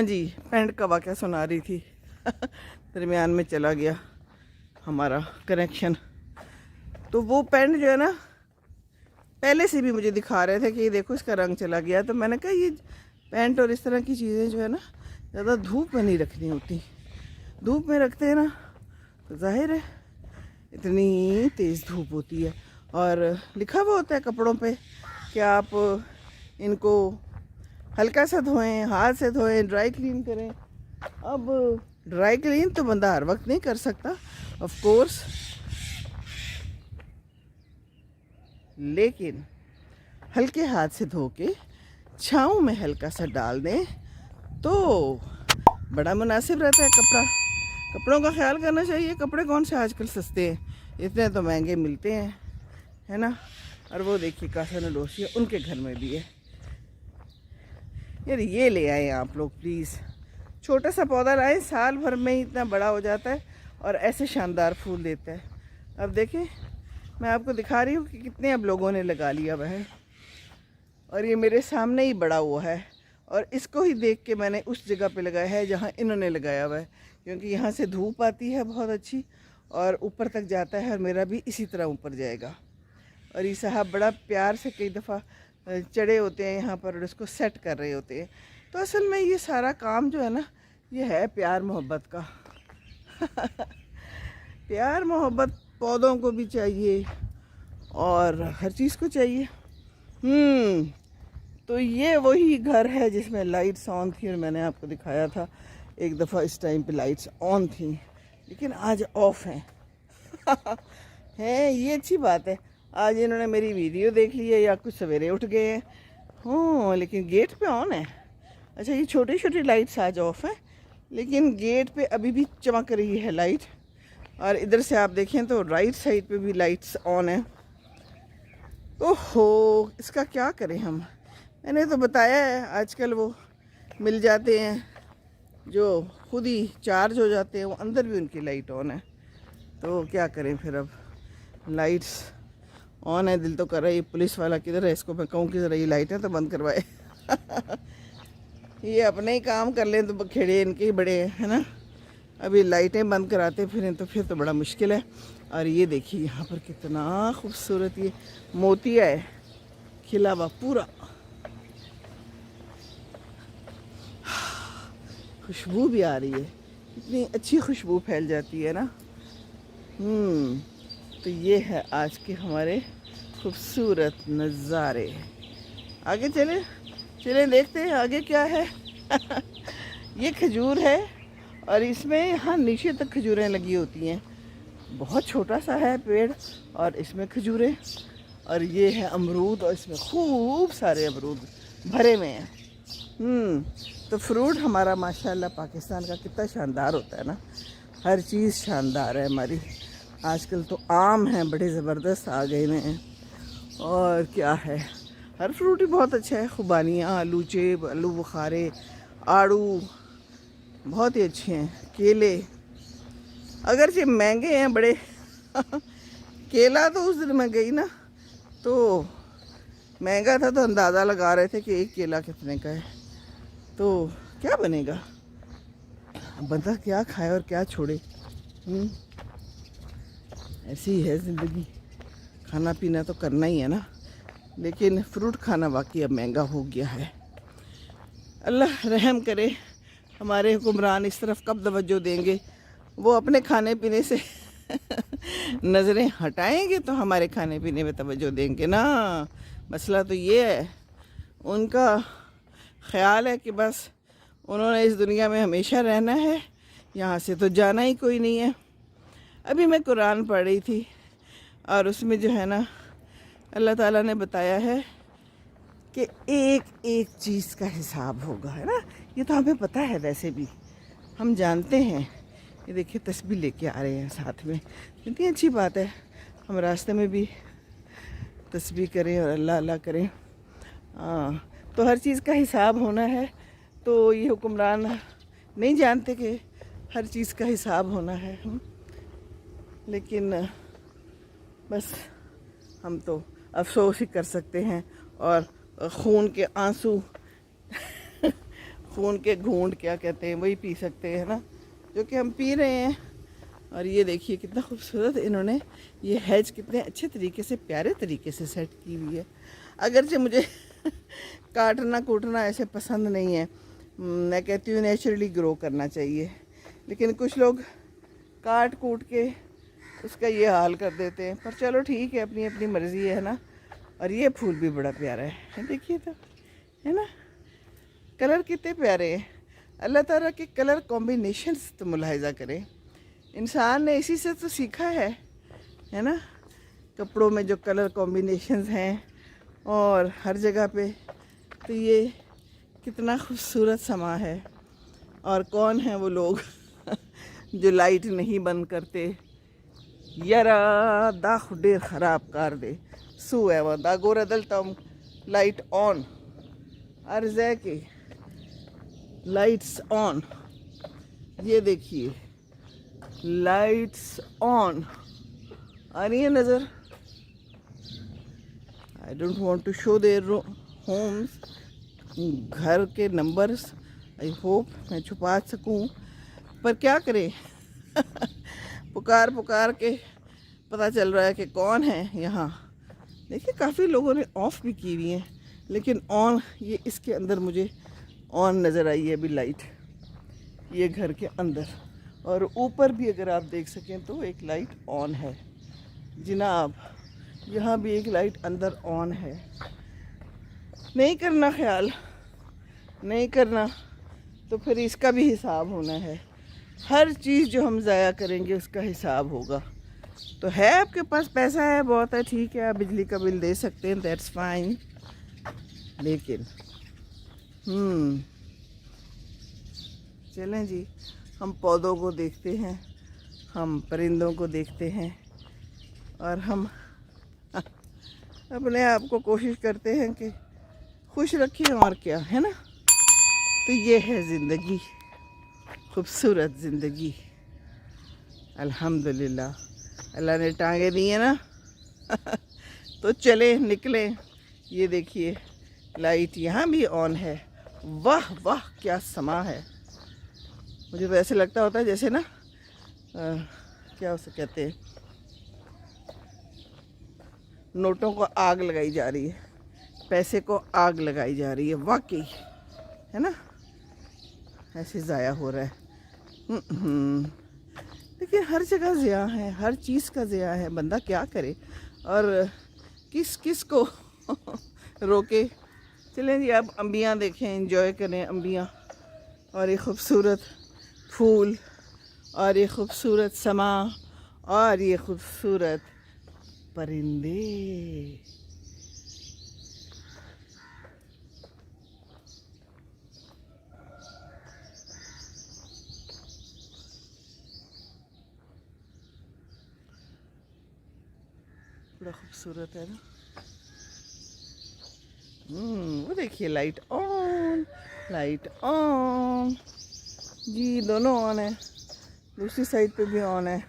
हाँ जी, पेंट का वाक़या सुना रही थी। दरमियान में चला गया हमारा कनेक्शन। तो वो पेंट जो है ना, पहले से भी मुझे दिखा रहे थे कि देखो इसका रंग चला गया। तो मैंने कहा ये पेंट और इस तरह की चीज़ें जो है ना, ज़्यादा धूप में नहीं रखनी होती। धूप में रखते हैं ना तो जाहिर है इतनी तेज़ धूप होती है। और लिखा हुआ होता है कपड़ों पे कि आप इनको हल्का सा धोएं, हाथ से धोएं, ड्राई क्लीन करें। अब ड्राई क्लीन तो बंदा हर वक्त नहीं कर सकता ऑफ कोर्स, लेकिन हल्के हाथ से धो के छाँव में हल्का सा डाल दें तो बड़ा मुनासिब रहता है कपड़ा। कपड़ों का ख्याल करना चाहिए। कपड़े कौन से आजकल सस्ते हैं, इतने तो महंगे मिलते हैं, है ना। और वो देखिए कासा नडोशिया उनके घर में भी है। यार ये ले आए आप लोग प्लीज़। छोटा सा पौधा लाएं, साल भर में ही इतना बड़ा हो जाता है और ऐसे शानदार फूल देता है। अब देखें, मैं आपको दिखा रही हूँ कि कितने अब लोगों ने लगा लिया हुआ है। और ये मेरे सामने ही बड़ा हुआ है और इसको ही देख के मैंने उस जगह पे लगाया है जहाँ इन्होंने लगाया हुआ है, क्योंकि यहाँ से धूप आती है बहुत अच्छी और ऊपर तक जाता है और मेरा भी इसी तरह ऊपर जाएगा। और ये साहब बड़ा प्यार से कई दफ़ा चढ़े होते हैं यहाँ पर और इसको सेट कर रहे होते हैं। तो असल में ये सारा काम जो है ना, ये है प्यार मोहब्बत का। प्यार मोहब्बत पौधों को भी चाहिए और हर चीज़ को चाहिए। तो ये वही घर है जिसमें लाइट्स ऑन थी और मैंने आपको दिखाया था एक दफ़ा इस टाइम पे लाइट्स ऑन थी लेकिन आज ऑफ हैं। हैं, ये अच्छी बात है। आज इन्होंने मेरी वीडियो देख ली है या कुछ सवेरे उठ गए हैं। हाँ, लेकिन गेट पे ऑन है। अच्छा, ये छोटी छोटी लाइट्स आज ऑफ हैं लेकिन गेट पे अभी भी चमक रही है लाइट। और इधर से आप देखें तो राइट साइड पे भी लाइट्स ऑन है। ओहो, इसका क्या करें हम। मैंने तो बताया है आजकल वो मिल जाते हैं जो खुद ही चार्ज हो जाते हैं, वो अंदर भी उनकी लाइट ऑन है। तो क्या करें फिर, अब लाइट्स ऑन है। दिल तो कर रहा है ये पुलिस वाला किधर है, इसको मैं कहूँ कि ज़रा ये लाइटें तो बंद करवाए। ये अपने ही काम कर लें तो बखेड़े इनके ही बड़े हैं ना। अभी लाइटें बंद कराते फिर तो बड़ा मुश्किल है। और ये देखिए यहाँ पर कितना खूबसूरत ये मोतिया है खिला हुआ पूरा। खुशबू भी आ रही है, इतनी अच्छी खुशबू फैल जाती है ना। तो ये है आज के हमारे खूबसूरत नज़ारे। आगे चलें देखते हैं आगे क्या है। ये खजूर है और इसमें यहाँ नीचे तक खजूरें लगी होती हैं। बहुत छोटा सा है पेड़ और इसमें खजूरें। और ये है अमरूद और इसमें खूब सारे अमरूद भरे में हैं। तो फ्रूट हमारा माशाल्लाह पाकिस्तान का कितना शानदार होता है ना। हर चीज़ शानदार है हमारी। आजकल तो आम हैं बड़े ज़बरदस्त आ गए हैं। और क्या है, हर फ्रूट ही बहुत अच्छा है। खुबानियाँ, आलू बुखारे, आड़ू बहुत ही अच्छे हैं। केले अगरचे महंगे हैं बड़े। केला तो उस दिन मैं गई ना तो महंगा था, तो अंदाज़ा लगा रहे थे कि एक केला कितने का है। तो क्या बनेगा, बंदा क्या खाए और क्या छोड़े। ऐसी ही है ज़िंदगी, खाना पीना तो करना ही है ना। लेकिन फ्रूट खाना वाकई अब महंगा हो गया है। अल्लाह रहम करे, हमारे हुक्मरान इस तरफ कब तवज्जो देंगे। वो अपने खाने पीने से नज़रें हटाएंगे तो हमारे खाने पीने में तवज्जो देंगे ना। मसला तो ये है, उनका ख़्याल है कि बस उन्होंने इस दुनिया में हमेशा रहना है, यहाँ से तो जाना ही कोई नहीं है। अभी मैं कुरान पढ़ रही थी और उसमें जो है ना अल्लाह ताला ने बताया है कि एक एक चीज़ का हिसाब होगा, है ना। ये तो हमें पता है, वैसे भी हम जानते हैं। ये देखिए तस्बीह लेके आ रहे हैं साथ में, कितनी अच्छी बात है। हम रास्ते में भी तस्बीह करें और अल्लाह अल्लाह करें। तो हर चीज़ का हिसाब होना है। तो ये हुक्मरान नहीं जानते कि हर चीज़ का हिसाब होना है। लेकिन बस हम तो अफसोस ही कर सकते हैं और खून के आंसू खून के घूंट क्या कहते हैं वही पी सकते हैं ना, जो कि हम पी रहे हैं। और ये देखिए कितना खूबसूरत इन्होंने ये हैज कितने अच्छे तरीके से, प्यारे तरीके से सेट की हुई है। अगरचे मुझे काटना कूटना ऐसे पसंद नहीं है, मैं कहती हूँ नेचुरली ग्रो करना चाहिए, लेकिन कुछ लोग काट कूट के उसका ये हाल कर देते हैं। पर चलो ठीक है, अपनी अपनी मर्ज़ी है ना। और ये फूल भी बड़ा प्यारा है, देखिए तो, है ना, कलर कितने प्यारे हैं। अल्लाह ताला के कलर कॉम्बिनेशंस तो मुलाहिज़ा करें, इंसान ने इसी से तो सीखा है ना, कपड़ों में जो कलर कॉम्बिनेशंस हैं और हर जगह पे। तो ये कितना खूबसूरत समा है। और कौन है वो लोग जो लाइट नहीं बंद करते। यारा दा खुडेर ख़राब कर दे सू है वह दा गोरदल तम लाइट ऑन अर्ज है कि लाइट्स ऑन। ये देखिए लाइट्स ऑन आ रही है नज़र। I don't want to show their homes, घर के नंबर्स। आई होप मैं छुपा सकूं, पर क्या करें पुकार पुकार के पता चल रहा है कि कौन है यहाँ। देखिए काफ़ी लोगों ने ऑफ भी की हुई हैं, लेकिन ऑन ये इसके अंदर मुझे ऑन नज़र आई है अभी लाइट, ये घर के अंदर। और ऊपर भी अगर आप देख सकें तो एक लाइट ऑन है जनाब, यहाँ भी एक लाइट अंदर ऑन है। नहीं करना ख्याल, नहीं करना तो फिर इसका भी हिसाब होना है। हर चीज़ जो हम ज़ाया करेंगे उसका हिसाब होगा। तो है आपके पास पैसा है, बहुत है, ठीक है, आप बिजली का बिल दे सकते हैं, दैट्स फाइन। लेकिन चलें जी, हम पौधों को देखते हैं, हम परिंदों को देखते हैं, और हम अपने आप को कोशिश करते हैं कि खुश रखें, और क्या है ना। तो ये है ज़िंदगी, खूबसूरत ज़िंदगी। अल्हम्दुलिल्लाह अल्लाह ने टांगे दी है ना तो चले निकले। ये देखिए लाइट यहाँ भी ऑन है। वाह वाह क्या समा है। मुझे तो ऐसे लगता होता है जैसे ना क्या उसे कहते हैं, नोटों को आग लगाई जा रही है, पैसे को आग लगाई जा रही है, वाकई है ना, ऐसे ज़ाया हो रहा है। लेकिन हर जगह ज़िया है, हर चीज़ का ज़िया है, बंदा क्या करे और किस किस को रोके। चलें जी, अब अंबियाँ देखें, एंजॉय करें अंबियाँ, और ये खूबसूरत फूल, और ये खूबसूरत समा, और ये खूबसूरत परिंदे। बड़ा खूबसूरत है ना। वो देखिए लाइट ऑन, लाइट ऑन जी, दोनों ऑन है, दूसरी साइड पे भी ऑन है।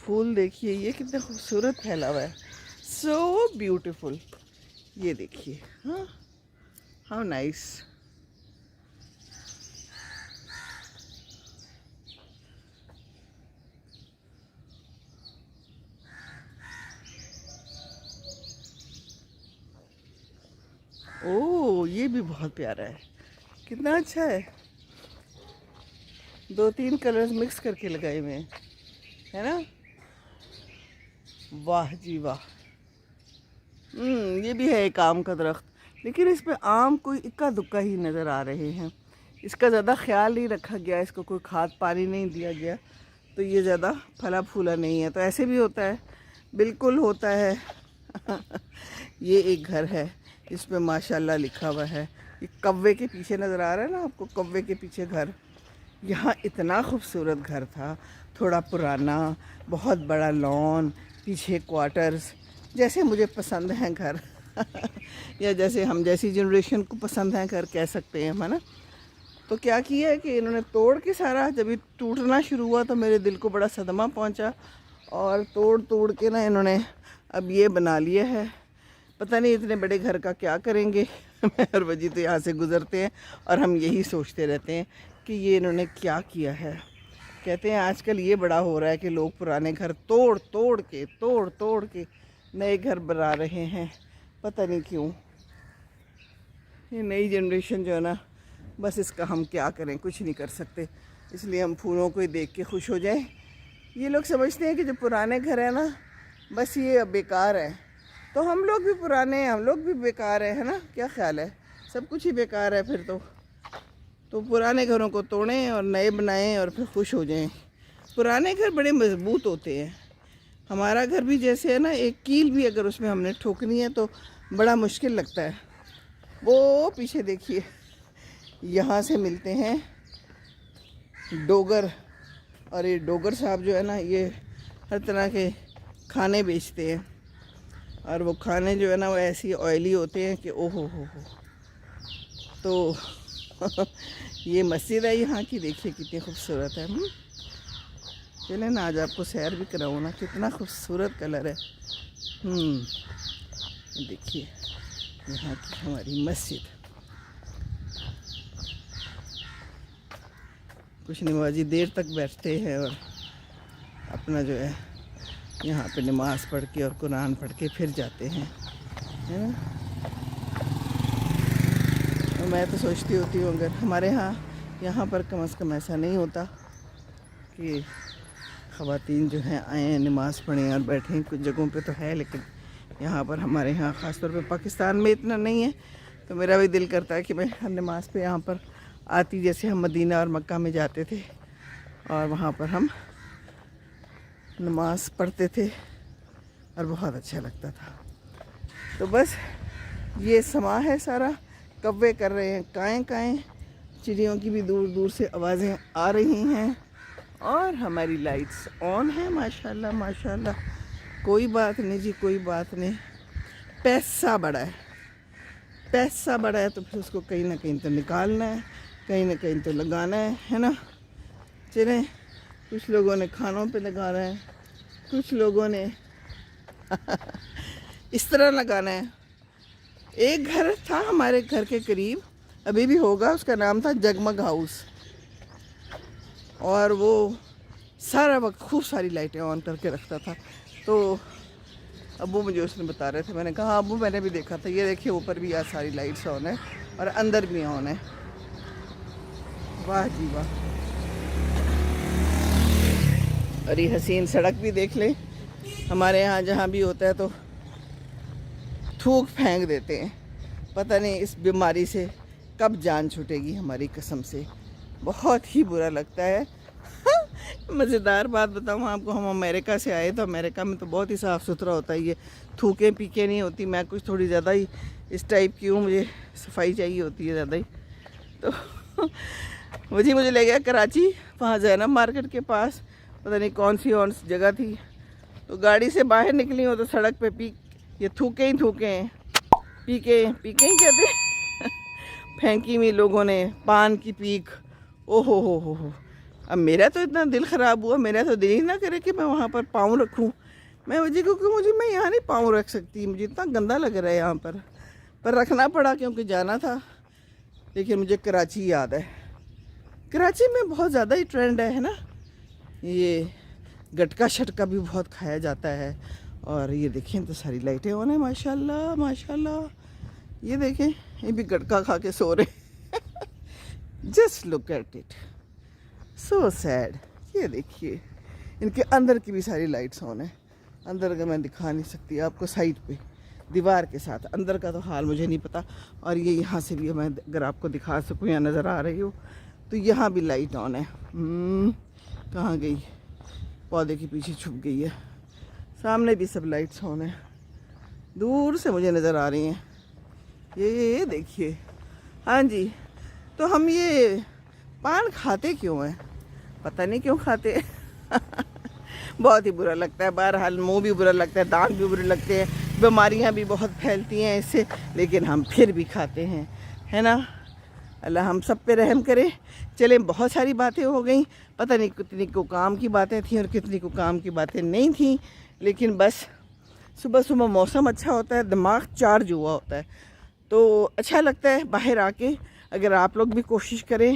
फूल देखिए ये कितना खूबसूरत फैला हुआ है, सो ब्यूटीफुल। ये देखिए, हाँ, हाउ नाइस। ओह ये भी बहुत प्यारा है, कितना अच्छा है, 2-3 कलर्स मिक्स करके लगाए हुए हैं, है ना। वाह जी वाह। ये भी है एक आम का दरख्त, लेकिन इस पे आम कोई इक्का दुक्का ही नज़र आ रहे हैं, इसका ज़्यादा ख्याल नहीं रखा गया, इसको कोई खाद पानी नहीं दिया गया, तो ये ज़्यादा फला फूला नहीं है। तो ऐसे भी होता है, बिल्कुल होता है ये एक घर है, इस पे माशाल्लाह लिखा हुआ है। ये कव्वे के पीछे नज़र आ रहा है ना आपको, कव्वे के पीछे घर। यहाँ इतना खूबसूरत घर था, थोड़ा पुराना, बहुत बड़ा लॉन, पीछे क्वार्टर्स, जैसे मुझे पसंद हैं घर या जैसे हम जैसी जनरेशन को पसंद हैं घर, कह सकते हैं, है ना। तो क्या किया है कि इन्होंने तोड़ के सारा, जब ये टूटना शुरू हुआ तो मेरे दिल को बड़ा सदमा पहुंचा, और तोड़ तोड़ के ना इन्होंने अब ये बना लिया है। पता नहीं इतने बड़े घर का क्या करेंगे मैं और वजी तो यहाँ से गुज़रते हैं और हम यही सोचते रहते हैं कि ये इन्होंने क्या किया है। कहते हैं आजकल ये बड़ा हो रहा है कि लोग पुराने घर तोड़ तोड़ के नए घर बना रहे हैं, पता नहीं क्यों। ये नई जनरेशन जो है ना, बस इसका हम क्या करें, कुछ नहीं कर सकते। इसलिए हम फूलों को ही देख के खुश हो जाएं। ये लोग समझते हैं कि जो पुराने घर है ना, बस ये अब बेकार है, तो हम लोग भी पुराने हैं, हम लोग भी बेकार है ना? क्या ख्याल है? सब कुछ ही बेकार है फिर तो पुराने घरों को तोड़ें और नए बनाएं और फिर खुश हो जाएं। पुराने घर बड़े मज़बूत होते हैं। हमारा घर भी जैसे है ना, एक कील भी अगर उसमें हमने ठोकनी है तो बड़ा मुश्किल लगता है। वो पीछे देखिए, यहाँ से मिलते हैं डोगर, और ये डोगर साहब जो है ना, ये हर तरह के खाने बेचते हैं, और वो खाने जो है ना वो ऐसी ऑयली होते हैं कि ओहो हो। तो ये मस्जिद है यहाँ की, देखिए कितनी खूबसूरत है। चले ना, आज आपको सैर भी कराऊँ ना, कितना खूबसूरत कलर है। देखिए यहाँ की हमारी मस्जिद। कुछ नमाजी देर तक बैठते हैं और अपना जो है यहाँ पे नमाज़ पढ़ के और कुरान पढ़ के फिर जाते हैं, है ना? तो मैं तो सोचती होती हूँ अगर हमारे यहाँ पर कम से कम ऐसा नहीं होता कि ख़वातीन जो हैं आएँ, नमाज़ पढ़ें और बैठें। कुछ जगहों पे तो है, लेकिन यहाँ पर हमारे यहाँ ख़ास तौर पे पाकिस्तान में इतना नहीं है। तो मेरा भी दिल करता है कि मैं हर नमाज़ पे यहाँ पर आती, जैसे हम मदीना और मक्का में जाते थे और वहाँ पर हम नमाज़ पढ़ते थे और बहुत अच्छा लगता था। तो बस ये समा है सारा, कव्वे कर रहे हैं काएं काएं, चिड़ियों की भी दूर दूर से आवाज़ें आ रही हैं और हमारी लाइट्स ऑन है। माशाल्लाह माशाल्लाह, कोई बात नहीं जी, कोई बात नहीं। पैसा बड़ा है तो फिर उसको कहीं ना कहीं तो निकालना है, कहीं ना कहीं तो लगाना है ना? चलें, कुछ लोगों ने खानों पे लगाना है, कुछ लोगों ने इस तरह लगाना है। एक घर था हमारे घर के करीब, अभी भी होगा, उसका नाम था जगमग हाउस, और वो सारा वक्त खूब सारी लाइटें ऑन करके रखता था। तो अब्बू मुझे उसने बता रहे थे, मैंने कहा अब्बू मैंने भी देखा था, ये देखिए ऊपर भी आज सारी लाइट्स ऑन है और अंदर भी ऑन है। वाह जी वाह। और ये हसीन सड़क भी देख ले, हमारे यहाँ जहाँ भी होता है तो थूक फेंक देते हैं। पता नहीं इस बीमारी से कब जान छूटेगी हमारी, कसम से बहुत ही बुरा लगता है। मज़ेदार बात बताऊँ आपको, हम अमेरिका से आए तो अमेरिका में तो बहुत ही साफ़ सुथरा होता है, ये थूकें पीके नहीं होती। मैं कुछ थोड़ी ज़्यादा ही इस टाइप की हूँ, मुझे सफाई चाहिए होती है ज़्यादा ही। तो मुझे ले गया कराची, वहाँ जैनब मार्केट के पास, पता नहीं कौन सी जगह थी। तो गाड़ी से बाहर निकली हो तो सड़क पे ये थूके ही पीके ही कहते फेंकी हुई लोगों ने, पान की पीक। ओहो हो। अब मेरा तो इतना दिल ख़राब हुआ, मेरा तो दिल ही ना करे कि मैं वहाँ पर पाँव रखूँ। मैं वजह क्योंकि मैं यहाँ नहीं पाँव रख सकती, मुझे इतना गंदा लग रहा है यहाँ पर रखना पड़ा क्योंकि जाना था। लेकिन मुझे कराची याद है, कराची में बहुत ज़्यादा ही ट्रेंड है ना, ये गटका शटका भी बहुत खाया जाता है। और ये देखें तो सारी लाइटें ऑन है, माशाल्लाह माशाल्लाह। ये देखें, ये भी गटका खा के सो रहे। Just look at it, so sad. ये देखिए, इनके अंदर की भी सारी लाइट्स ऑन है। अंदर का मैं दिखा नहीं सकती आपको, साइड पे दीवार के साथ, अंदर का तो हाल मुझे नहीं पता। और ये यहाँ से भी मैं अगर आपको दिखा सकूँ, यहाँ नज़र आ रही हो तो यहाँ भी लाइट ऑन है। कहाँ गई? पौधे के पीछे छुप गई है। सामने भी सब लाइट्स ऑन है, दूर से मुझे नज़र आ रही हैं। ये देखिए, हाँ जी। तो हम ये पान खाते क्यों हैं? पता नहीं क्यों खाते। बहुत ही बुरा लगता है। बहरहाल मुंह भी बुरा लगता है, दांत भी बुरे लगते हैं, बीमारियां भी बहुत फैलती हैं इससे, लेकिन हम फिर भी खाते हैं, है ना? अल्लाह हम सब पे रहम करे। चले, बहुत सारी बातें हो गई, पता नहीं कितनी को काम की बातें थी और कितनी को काम की बातें नहीं थी, लेकिन बस सुबह सुबह मौसम अच्छा होता है, दिमाग चार्ज हुआ होता है। तो अच्छा लगता है बाहर आके। अगर आप लोग भी कोशिश करें,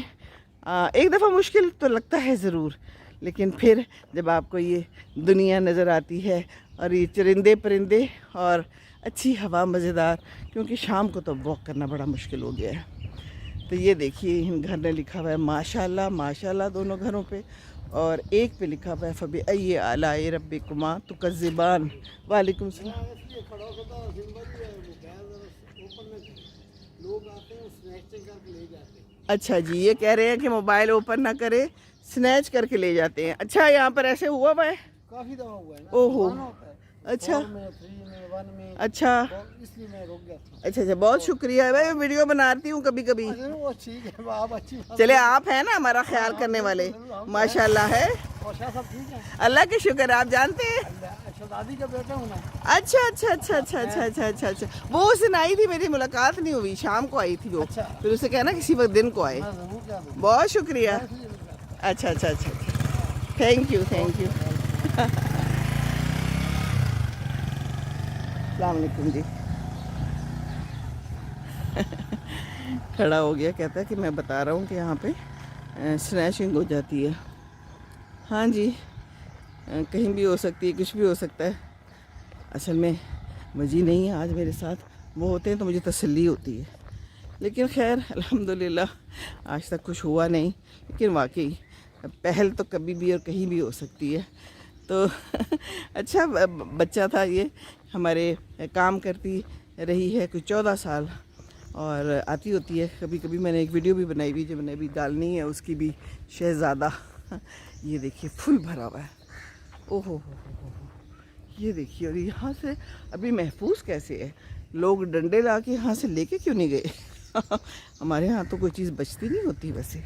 एक दफ़ा मुश्किल तो लगता है ज़रूर, लेकिन फिर जब आपको ये दुनिया नज़र आती है और ये चरिंदे परिंदे और अच्छी हवा मज़ेदार, क्योंकि शाम को तो वॉक करना बड़ा मुश्किल हो गया है। तो ये देखिए इन घर ने लिखा हुआ है माशाल्लाह माशाल्लाह दोनों घरों पे, और एक पे लिखा हुआ है फबी अय्ये आलाए रब्बिकुमा तुकज़्ज़िबान। वालेकुम सलाम। अच्छा जी, ये कह रहे हैं कि मोबाइल ओपन ना करे, स्नैच करके ले जाते हैं। अच्छा, यहाँ पर ऐसे हुआ है काफी दफा हुआ है ना। ओहो, अच्छा अच्छा इसलिए मैं रुक गया था। अच्छा, बहुत शुक्रिया भाई, मैं वीडियो बनाती हूँ कभी कभी। वो ठीक है, आप अच्छी चले, आप हैं ना हमारा ख्याल करने वाले, माशाल्लाह है। सब ठीक है, अल्लाह के शुक्र। आप जानते हैं, दादी का बेटा हूँ ना। अच्छा अच्छा अच्छा अच्छा अच्छा अच्छा अच्छा अच्छा। वो उस दिन आई थी, मेरी मुलाकात नहीं हुई, शाम को आई थी वो। अच्छा। फिर उसे कहना किसी वक्त दिन को आए। बहुत शुक्रिया। अच्छा अच्छा अच्छा, थैंक यू थैंक यू। अस्सलाम वालेकुम जी। खड़ा हो गया, कहता है कि मैं बता रहा हूँ कि यहाँ पे स्नैचिंग हो जाती है। हाँ जी, कहीं भी हो सकती है, कुछ भी हो सकता है। असल में मजी नहीं है आज मेरे साथ, वो होते हैं तो मुझे तसल्ली होती है। लेकिन खैर अल्हम्दुलिल्लाह आज तक कुछ हुआ नहीं, लेकिन वाकई पहल तो कभी भी और कहीं भी हो सकती है। तो अच्छा बच्चा था ये, हमारे काम करती रही है कुछ 14 साल, और आती होती है कभी कभी। मैंने एक वीडियो भी बनाई हुई जो मैंने अभी डालनी है, उसकी भी, शहज़ादा। ये देखिए फुल भरा हुआ है, ओहो हो, ये देखिए। और यहाँ से अभी महफूज कैसे है, लोग डंडे ला के यहाँ से लेके क्यों नहीं गए? हमारे यहाँ तो कोई चीज़ बचती नहीं होती वैसे।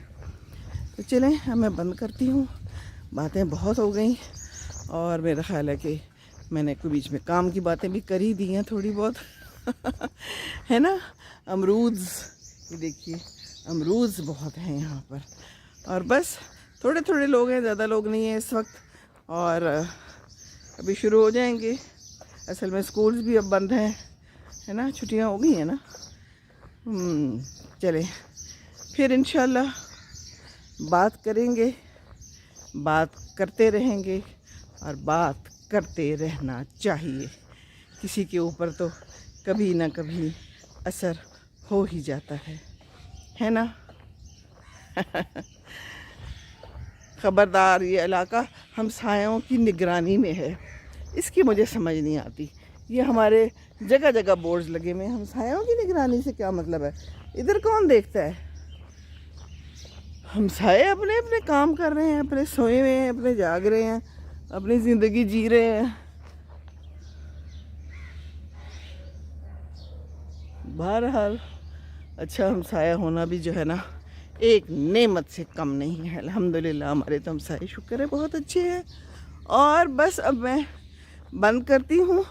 तो चलें, मैं बंद करती हूँ, बातें बहुत हो गई, और मेरा ख्याल है कि मैंने कोई बीच में काम की बातें भी कर ही दी हैं थोड़ी बहुत। है ना। अमरूद, ये देखिए अमरूद बहुत हैं यहाँ पर, और बस थोड़े थोड़े लोग हैं, ज़्यादा लोग नहीं हैं इस वक्त, और अभी शुरू हो जाएंगे। असल में स्कूल्स भी अब बंद हैं, है ना, छुट्टियाँ हो गई हैं ना। चलें फिर इंशाल्लाह बात करेंगे, बात करते रहेंगे, और बात करते रहना चाहिए। किसी के ऊपर तो कभी ना कभी असर हो ही जाता है ना। ख़बरदार, ये इलाका हमसायों की निगरानी में है, इसकी मुझे समझ नहीं आती। ये हमारे जगह जगह बोर्ड्स लगे हुए हैं, हमसायों की निगरानी से क्या मतलब है? इधर कौन देखता है? हमसाए अपने अपने काम कर रहे हैं, अपने सोए हुए हैं, अपने जाग रहे हैं, अपनी ज़िंदगी जी रहे हैं। बहरहाल अच्छा हमसाया होना भी जो है ना, एक नेमत से कम नहीं है। अल्हम्दुलिल्लाह हमारे तो हमसाए शुक्र है बहुत अच्छे हैं। और बस अब मैं बंद करती हूँ,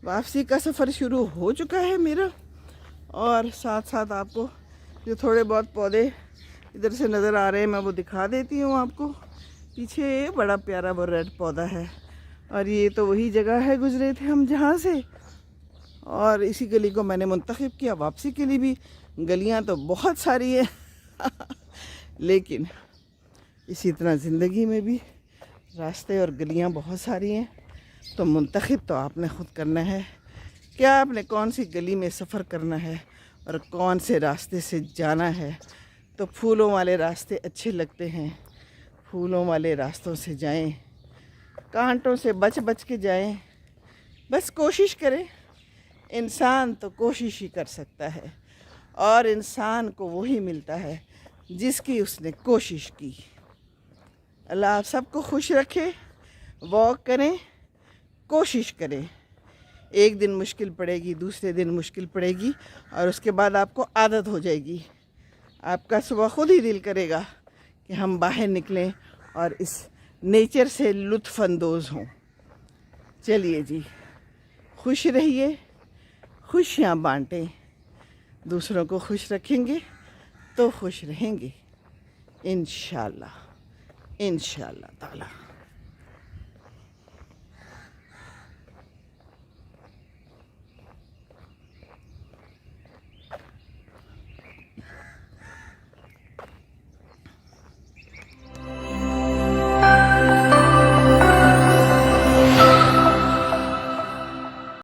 वापसी का सफ़र शुरू हो चुका है मेरा, और साथ साथ आपको जो थोड़े बहुत पौधे इधर से नज़र आ रहे हैं मैं वो दिखा देती हूँ आपको। पीछे बड़ा प्यारा वो रेड पौधा है, और ये तो वही जगह है गुजरे थे हम जहाँ से, और इसी गली को मैंने मुंतखब किया। वापसी के लिए भी गलियाँ तो बहुत सारी है लेकिन इसी तरह ज़िंदगी में भी रास्ते और गलियाँ बहुत सारी हैं, तो मुंतखब तो आपने ख़ुद करना है क्या आपने कौन सी गली में सफ़र करना है और कौन से रास्ते से जाना है। तो फूलों वाले रास्ते अच्छे लगते हैं, फूलों वाले रास्तों से जाएं, कांटों से बच बच के जाएं। बस कोशिश करें, इंसान तो कोशिश ही कर सकता है, और इंसान को वही मिलता है जिसकी उसने कोशिश की। अल्लाह आप सबको खुश रखे, वॉक करें, कोशिश करें। एक दिन मुश्किल पड़ेगी, दूसरे दिन मुश्किल पड़ेगी, और उसके बाद आपको आदत हो जाएगी। आपका सुबह खुद ही दिल करेगा कि हम बाहर निकलें और इस नेचर से लुत्फ़ अंदोज़ हों। चलिए जी, खुश रहिए, खुशियाँ बांटें, दूसरों को खुश रखेंगे तो खुश रहेंगे इंशाल्लाह, इंशाल्लाह ताला।